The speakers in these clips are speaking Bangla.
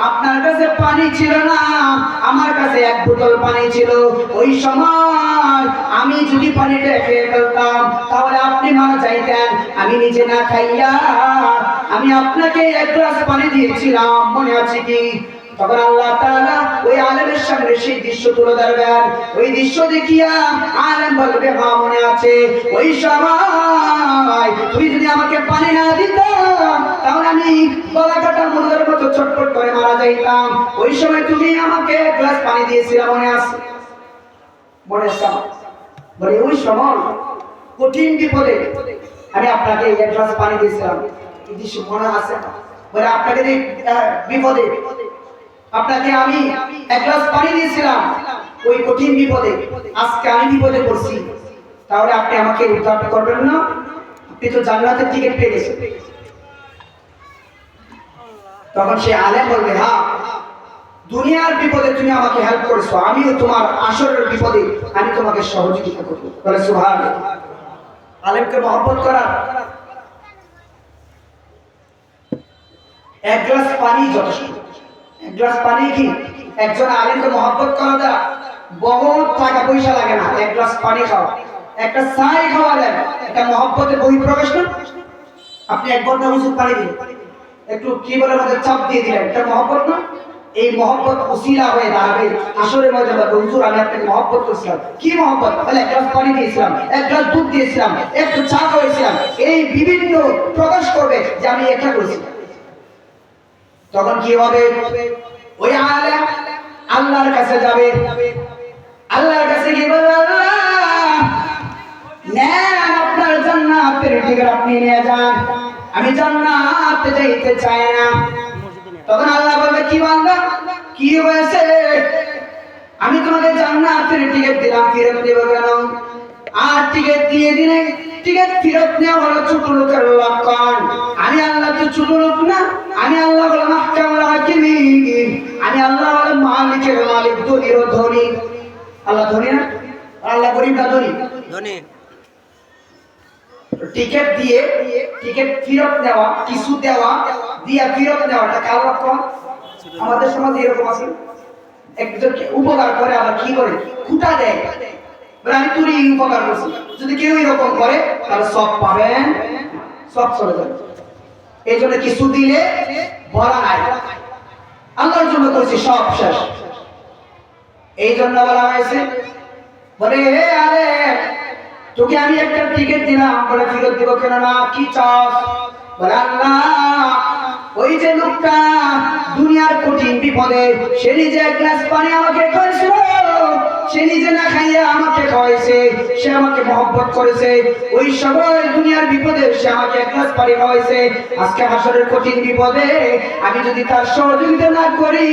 আপনার কাছে পানি ছিল না, আমার কাছে এক বোতল পানি ছিল। ওই সময় আমি যদি পানিটা খেয়ে ফেলতাম তাহলে আপনি মারা যাইতেন। আমি নিজে না খাইয়া আমি আপনাকে এক গ্লাস পানি দিয়েছিলাম, মনে আছে কি? তখন আল্লাহ তাআলা ওই আলেমের সামনে সেই দৃশ্য তুলে ধরবেন। ওই দৃশ্য দেখিয়া আলেম বলবে, হ্যাঁ মনে আছে, ওই সময় তুমি যদি আমাকে পানি না দিতাম তাহলে আমি গলা কাটা মুরগির মতো ছটফট করে মারা যাইতাম। ওই সময় তুমি আমাকে এক গ্লাস পানি দিয়েছিলে, মনে আছে? মনে আছে? বলে ওই সময় কঠিন বিপদে আমি আপনাকে এক গ্লাস পানি দিয়েছিলাম, এই দৃশ্য মনে আছে? বলে আপনাকে বিপদে আপনাকে আমি এক গ্লাস পানি দিয়েছিলাম ওই কঠিন বিপদে, আজকে আমি বিপদে পড়ছি, তাহলে আপনি আমাকে উদ্ধার করবেন না? আপনি তো জান্নাতের টিকিট পেয়ে গেছেন। তখন সে আলেম বলবে, হ্যাঁ দুনিয়ার বিপদে তুমি আমাকে হেল্প করেছো, আমিও তোমার আসরের বিপদে আমি তোমাকে সহযোগিতা করব। বলে সুবহানাল্লাহ। আলেমকে মহব্বত করা, এক গ্লাস পানি যথেষ্ট। এক গ্লাস পানি কি একজন আলেমকে মহব্বত করা দ্বারা বহুত টাকা পয়সা লাগে না। এক গ্লাস পানি খাওয়া, একটা চাই খাওয়া যায়, একটা মহব্বতের বহিঃপ্রকাশ না? আপনি এক বন্ধা হুজুর পানি দিন, একটু কি বলে আমাদের চাপ দিয়ে দিলেন, এটা মহব্বত না? এই মহব্বত উসিলা হয়ে দাঁড়াবে আসরে মজা বলবে, হুজুর আমি আপনাকে মহব্বত করছিলাম। কি মহব্বত? বলে এক গ্লাস পানি দিয়েছিলাম, এক গ্লাস দুধ দিয়েছিলাম, একটু চা খাওয়াইছিলাম। এই বিভিন্ন প্রকাশ করবে যে আমি এটা করেছিলাম। তখন কি হবে? ওই আলেম আল্লাহর কাছে যাবে, আল্লাহর কাছে কি বলবে, আল্লাহ নেন আপনার জান্নাতের টিকিট আপনি নিয়ে যান, আমি জান্নাতে যাইতে চাই না। তখন আল্লাহ বলবে, কি বান্দা কি হয়েছে? আমি তোমাকে জান্নাতের টিকিট দিলাম, ফেরত দেব কেন? আর টিকিট দিয়ে দিলে টিকিট ফেরত নেওয়া হলো ছোট লোকের লক্ষণ। আমি আল্লাহ তো ছোট লোক না, আমি আল্লাহ হলো মাহকামুল হাকিমিন, আমি আল্লাহ হলো মালিকের মালিক, ধনীর ধনী। আল্লাহ ধনী না? আল্লাহ গরিব না ধনী? ধনী। টিকিট দিয়ে টিকিট ফেরত নেওয়া, কিছু দেওয়া দিয়া ফেরত নেওয়াটা কার লক্ষণ? আমাদের সমাজে এরকম আছে, একজনকে উপকার করে আবার কি করে খুঁটা দেয়, বলে আমি তোর এই উপকার করছি। যদি কেউ এরকম করে তাহলে সব পাবেন, সব চলে যাবে। এই জন্য কিছু দিলে বলা নাই, আল্লাহর জন্য করছি, সব শেষ। এই জন্য বলা হয়েছে, বলে হে আরে তোকে আমি একটা টিকিট দিলাম, বলে ফেরত দিব কেন না? কি চাস? বলে আল্লাহ ওই যে লোকটা দুনিয়ার কঠিন বিপদে সে নিজে এক গ্লাস পানি আমাকে খাইছিল, সে নিজে না খাইয়া আমাকে খাওয়াইছে, সে আমাকে মহব্বত করেছে। ওই সময় দুনিয়ার বিপদে সে আমাকে এক গ্লাস পানি খাওয়াইছে। আজকে হাসরের কঠিন বিপদে আমি যদি তার সহযোগিতা না করি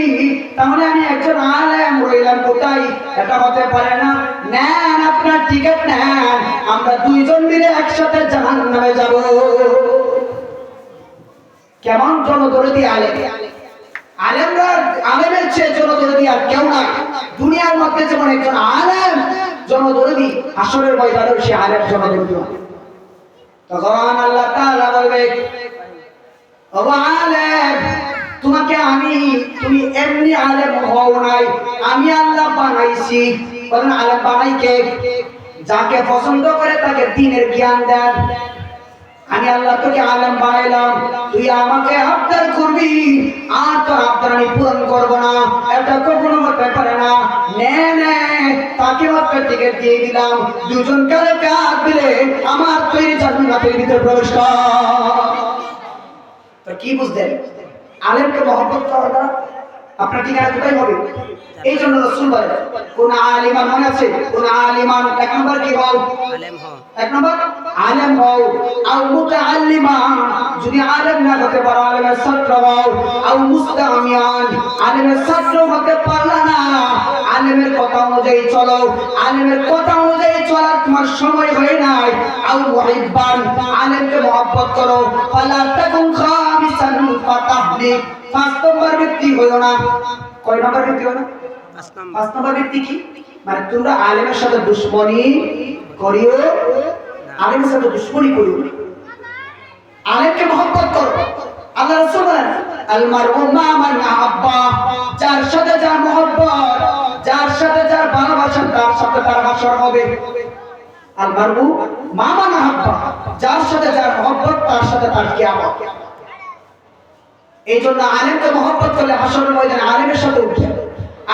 তাহলে আমি একজন আলেম রইলাম কোথায়? এটা হতে পারে না। নেন আপনার টিকিট নেন, আমরা দুইজন মিলে একসাথে জাহান্নামে যাব। কেমন জনদরদি আলেম! আলেমরা, আলেমের চেয়ে জনদরদি আর কেউ নাই দুনিয়ার মধ্যে। যেমন একজন আলেম জনদরদি, আসরের ময়দানে সে আলেম জনদরদি। তখন আল্লাহ তাআলা বলবে, ও আলেম তোমাকে তুমি এমনি আলেম হও নাই, আমি আল্লাহ বানাইছি। বলেন আলেম বানাই কে? যাকে পছন্দ করে তাকে দ্বীনের জ্ঞান দেন। আমি আল্লাহ তোকে আলেম বানাইলাম, তুই আমাকে আবদার করবি আর তোর আবদার আমি পূরণ করবো না, এটা কখনো হতে পারে না। নে নে তাকে মাত্র টিকিট দিয়ে দিলাম, দুজন কালে কাজ দিলে আমার তৈরি জান্নাতের ভিতরে প্রবেশ কর। তো কি বুঝলেন? আলেমকে মহব্বত করা আপনার ঠিকানা কোথায় হবে? এই জন্য রাসূল বলেন, কোন আলিমান, মনে আছে? কোন আলিমান এক নম্বর কি হও? আলেম হও। এক নম্বর আলেম হও। আও মুতাআল্লিমান, যদি আলেম না হতে পারো আলেমের ছাত্র হও। আও মুস্তামিয়ান, আলেমের ছাত্র হতে পারলা না, আলেমের কথা অনুযায়ী চলো। আলেমের কথা অনুযায়ী চলার তোমার সময় হয় নাই। আও মুহিব্বান, আলেমকে মহব্বত করো। ফালা তাকুন খামিসান ফাতাহলি, পাঁচ নম্বর ব্যক্তি হইও না। কয় নম্বর ব্যক্তি হইও না? পাঁচ নম্বর ব্যক্তি কি? মানে তোমরা আলেমের সাথে দুশমনি করিও, আলেমের সাথে দুশমনি করিও, আলেমকে মহব্বত করো। আল্লাহ রাসূল বলেন, আল মারউ মা মান আহাব্বা, হাসর হবে। আল মারউ মা মান আহাব্বা, যার সাথে যার মহব্বত তার সাথে তার কিয়ামত। এই জন্য আলেমকে মহব্বত করলে হাসরের ময়দানে আলেমের সাথে উঠবে।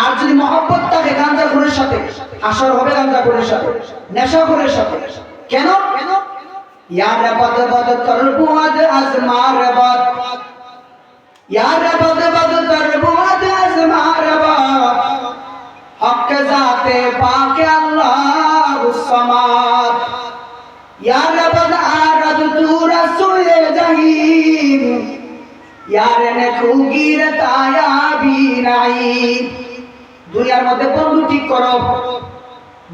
আর যদি মহব্বত থাকে গাঁজাখোরের সাথে, হাসর হবে গাঁজাখোরের সাথে, নেশাখোরের সাথে। কেন? ইয়ার বদ বদ করবু আজ আজমার বদ, ইয়ার বদ বদ করবু আজ আজমার বদ, হক জাতে পাক আল্লাহুস সামাদ। ইয়ার বদ আরাদ তু রাসূলে জাহিম, ইয়ার নে খুগির তায়াবি নাই। দুনিয়ার মধ্যে বন্ধু ঠিক করো,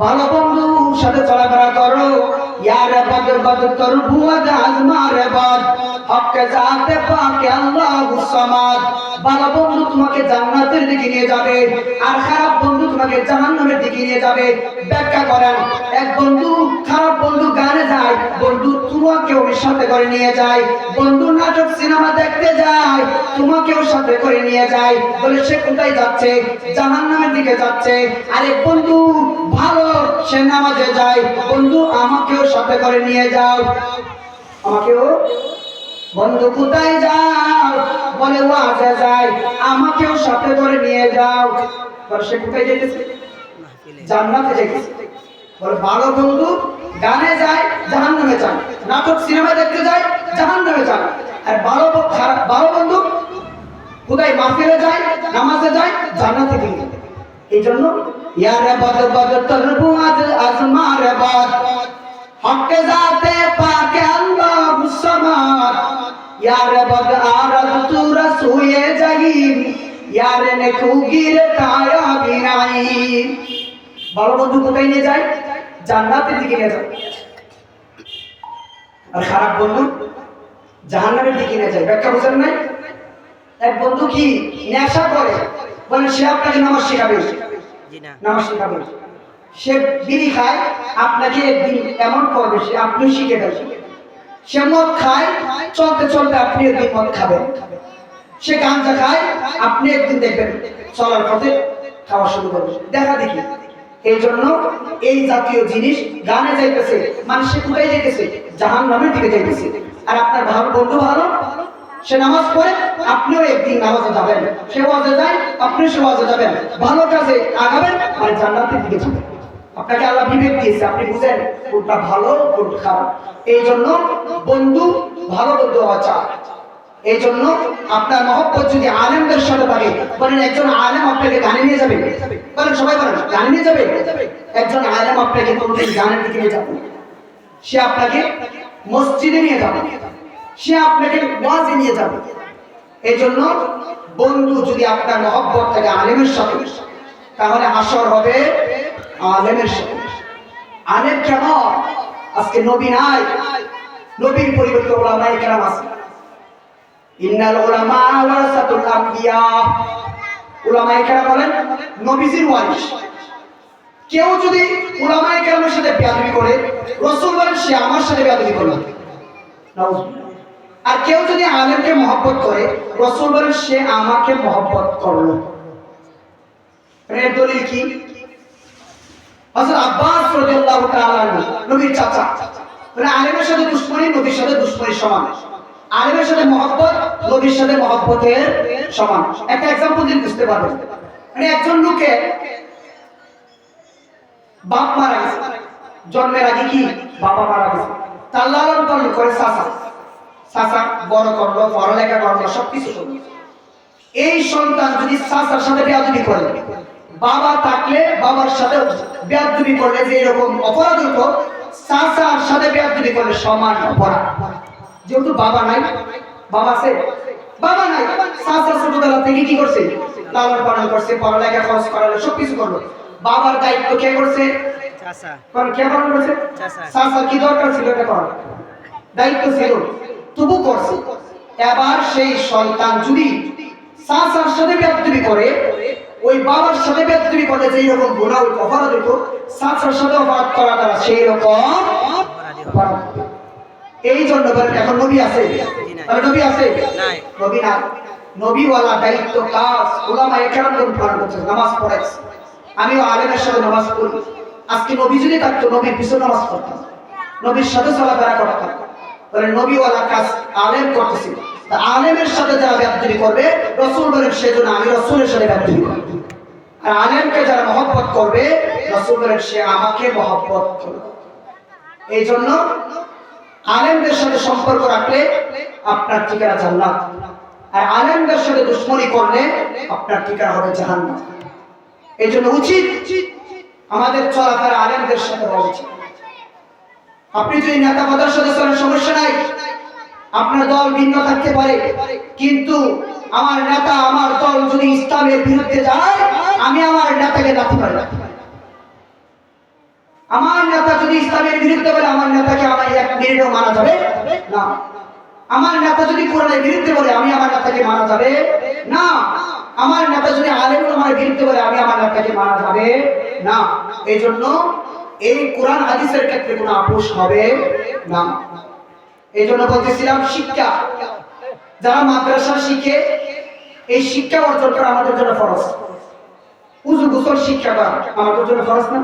ভালো বন্ধুর সাথে চলাফেরা করো। ইয়ার বদ বদ করবু আজ আজমার বদ, হক জাতে পাক আল্লাহুস সামাদ। ভালো বন্ধু তোমাকে জান্নাতের দিকে নিয়ে যাবে, আর খারাপ বন্ধু তোমাকে জাহান্নামের দিকে নিয়ে যাবে। ব্যাখ্যা করেন, এক বন্ধু খারাপ বন্ধু গানে যায়, বন্ধু তোমাকেও সাথে করে নিয়ে যায়। বন্ধু নাটক সিনেমা দেখতে যায়, তোমাকেও সাথে করে নিয়ে যায়। বলে সে কোথায় যাচ্ছে? জাহান্নামের দিকে যাচ্ছে। আরে বন্ধু ভালো, সে নামাজে যায়, বন্ধু আমাকেও সাথে করে নিয়ে যাও, আমাকেও। বন্ধু কোথায় যাও? বলে ওয়াজে যায়, আমাকেও সাথে করে নিয়ে যাও। বলে সে কোথায় যেতেছে? জান্নাতে যেতেছে। বলে ভালো বন্ধু গানে যায়, জাহান্নামে যায়, নাটক সিনেমা দেখতে যায়, জাহান্নামে যায়। আর ভালো বন্ধু কোথায়? মাহফিলে যায়, নামাজে যায়, জান্নাতে যায়। এই জন্য ইয়ার বদ বদ তরবু আজ আজমার বদ, হক জাতে পাক আল্লাহুস সামাদ। ইয়ার বদ আরাদ তু রাসূলে জাহিম, ইয়ার নে খুগির তায়াবি নাই। ভালো বন্ধু কোথায় নিয়ে যায়? জান্নাতের দিকে নিয়ে যায়। আর খারাপ বন্ধু জাহান্নামের দিকে নিয়ে যায়। ব্যাখ্যা বুঝেন নাই? এক বন্ধু কি নেশা করে, বলে সে আপনাকে নামাজ শেখাবে, নামাজ শেখাবে। সে বিড়ি খায়, আপনাকে একদিন এমন করবে সে আপনি শিখে দেবেন। সে মদ খায়, চলতে চলতে আপনি একদিন মদ খাবেন। সে গাঁজা খায়, আপনি একদিন দেখবেন চলার পথে খাওয়া শুরু করবে। দেখা দেখি। এই জন্য এই জাতীয় জিনিস গানে যাইতেছে, মানে সে কোথায় যাইতেছে? জাহান্নামের দিকে যাইতেছে। আর আপনার ভালো বন্ধু ভালো, সে নামাজ পড়ে, আপনিও একদিন নামাজে যাবেন। সে ওয়াজে যায়, আপনিও সে ওয়াজে যাবেন। ভালো কাজে আগাবেন আর জান্নাতের দিকে যাবেন। আপনাকে আল্লাহ বিবেক দিয়েছে, আপনি বুঝেন কোনটা ভালো কোনটা খারাপ। এই জন্য বন্ধু ভালো বন্ধু হওয়া চাই। এই জন্য আপনার মহব্বত যদি আলেমদের সাথে থাকে, বলেন একজন আলেম আপনাকে গানে নিয়ে যাবে, বলেন সবাই বলেন গানে নিয়ে যাবে। একজন আলেম আপনাকে কোনদিন গানের দিকে নিয়ে যাবে, সে আপনাকে মসজিদে নিয়ে যাবে, সে আপনাকে ওয়াজে নিয়ে যাবে। এই জন্য বন্ধু যদি আপনার মহব্বত থাকে আলেমের সাথে, তাহলে হাসর হবে আলেমের সাথে। আলেম কেমন? আজকে নবী নাই, নবীর পরিবর্তে উলামায়ে কেরাম আছে। ইন্নাল উলামা ওয়ারাসাতুল আমবিয়া, উলামায়ে কেরাম বলেন নবীজির ওয়ারিস। কেউ যদি উলামায়ে কেরামের সাথে বেয়াদবি করে, রাসূল বলেন সে আমার সাথে বেয়াদবি করলো। আর কেউ যদি আলেমকে মহব্বত করে, রাসূল বলেন সে আমাকে মহব্বত করলো। এর দলিল কি? হযরত আব্বাস রাদিয়াল্লাহু তাআলা আনহু, নবীর চাচা, মানে আলেমের সাথে দুশমনী নবীর সাথে দুশমনী সমান। আলেমের সাথে মহব্বত নবীর সাথে মহব্বতের সমান। একটা एग्जांपल দিন বুঝতে পারবেন। মানে একজন লোকে বাপ মারা গেছে, জন্মের আগে কি বাবা মারা গেছে, তার লালন পালন করে চাচা, চাচা বড় করলো, পড়ালেখা করলো, সবকিছু করলো। এই সন্তান যদি চাচার সাথে বেয়াদবি করে, বাবা থাকলে বাবার সাথে বেয়াদবি করলে যে এরকম অপরাধ হতো, চাচার সাথে বেয়াদবি করলে সমান অপরাধ। যেহেতু বাবা নাই, বাবা আছে, বাবা নাই, চাচা ছোটবেলা থেকে কি করছে? লালন পালন করছে, পড়ালেখা খরচ করালো, সবকিছু করলো। বাবার দায়িত্ব কে করছে? চাচা। কারণ কে পালন করছে? চাচা। কি দরকার ছিল এটা করার? দায়িত্ব ছিল, তবু করছে। এবার সেই সন্তান যদি চাচার সাথে বেয়াদবি করে, ওই বাবার সাথে বেয়াদবি করলে যেই রকম গুনাহ হইতো, অপরাধ হইতো, চাচার সাথে অপরাধ করা দ্বারা সেই রকম অপরাধ। এই জন্য এখন নবী আছে? তাহলে নবী আছে? নবী না। নবীওয়ালা দায়িত্ব কাজ উলামায়ে কেরাম পালন করছে, নামাজ পড়াইছে। আমিও আলেমের সাথে নামাজ পড়ি, আজকে নবী যদি থাকতো নবীর পিছনে নামাজ পড়তাম, নবীর সাথে চলাফেরা করতাম। তাহলে নবীওয়ালা কাজ আলেম করতেছি, তা আলেমের সাথে যারা ব্যাপারী করবে, রসুল বলেন সেজন্য আমি রসুলের সাথে ব্যাপারী করব। আর আলেমকে যারা মহব্বত করবে, রসুল বলেন সে আমাকে মহব্বত করবে। এই জন্য আলেমদের সাথে সম্পর্ক রাখলে আপনার ঠিকানা জান্নাত, আর আলেমদের সাথে দুশ্মনী করলে আপনার ঠিকানা হবে জাহান্নাম। এই জন্য উচিত আমাদের চলাফেরা আলেমদের সাথে হওয়া উচিত। আপনি যদি নেতা পদের সাথে চলেন সমস্যা নাই, আপনার দল ভিন্ন থাকতে পারে, কিন্তু আমার নেতা আমার দল যদি ইসলামের বিরুদ্ধে যায়, আমি আমার নেতাকে ডাকতে পারি না। আমার নেতা যদি ইসলামের বিরুদ্ধে বলে, আমার নেতাকে আমার এক মিনিটও মানা যাবে না। আমার নেতা যদি কোরআনের বিরুদ্ধে বলে, আমি আমার নেতাকে মানা যাবে না। আমার নেতা যদি আলেম ওলামার বিরুদ্ধে বলে, আমি আমার নেতাকে মানা যাবে না। এই জন্য এই কোরআন হাদিসের ক্ষেত্রে কোনো আপোষ হবে না। এই জন্য বলতেছিলাম, শিক্ষা যারা মাদ্রাসা শিখে, এই শিক্ষা অর্জন করা আমাদের জন্য ফরজ। উযু গোসল শিক্ষা করা আমাদের জন্য ফরজ না?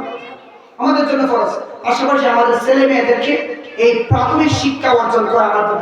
আমাদের জন্য ফরজ। পাশাপাশি আমাদের ছেলে মেয়েদেরকে এই প্রাথমিক শিক্ষা অর্জন করা আমাদের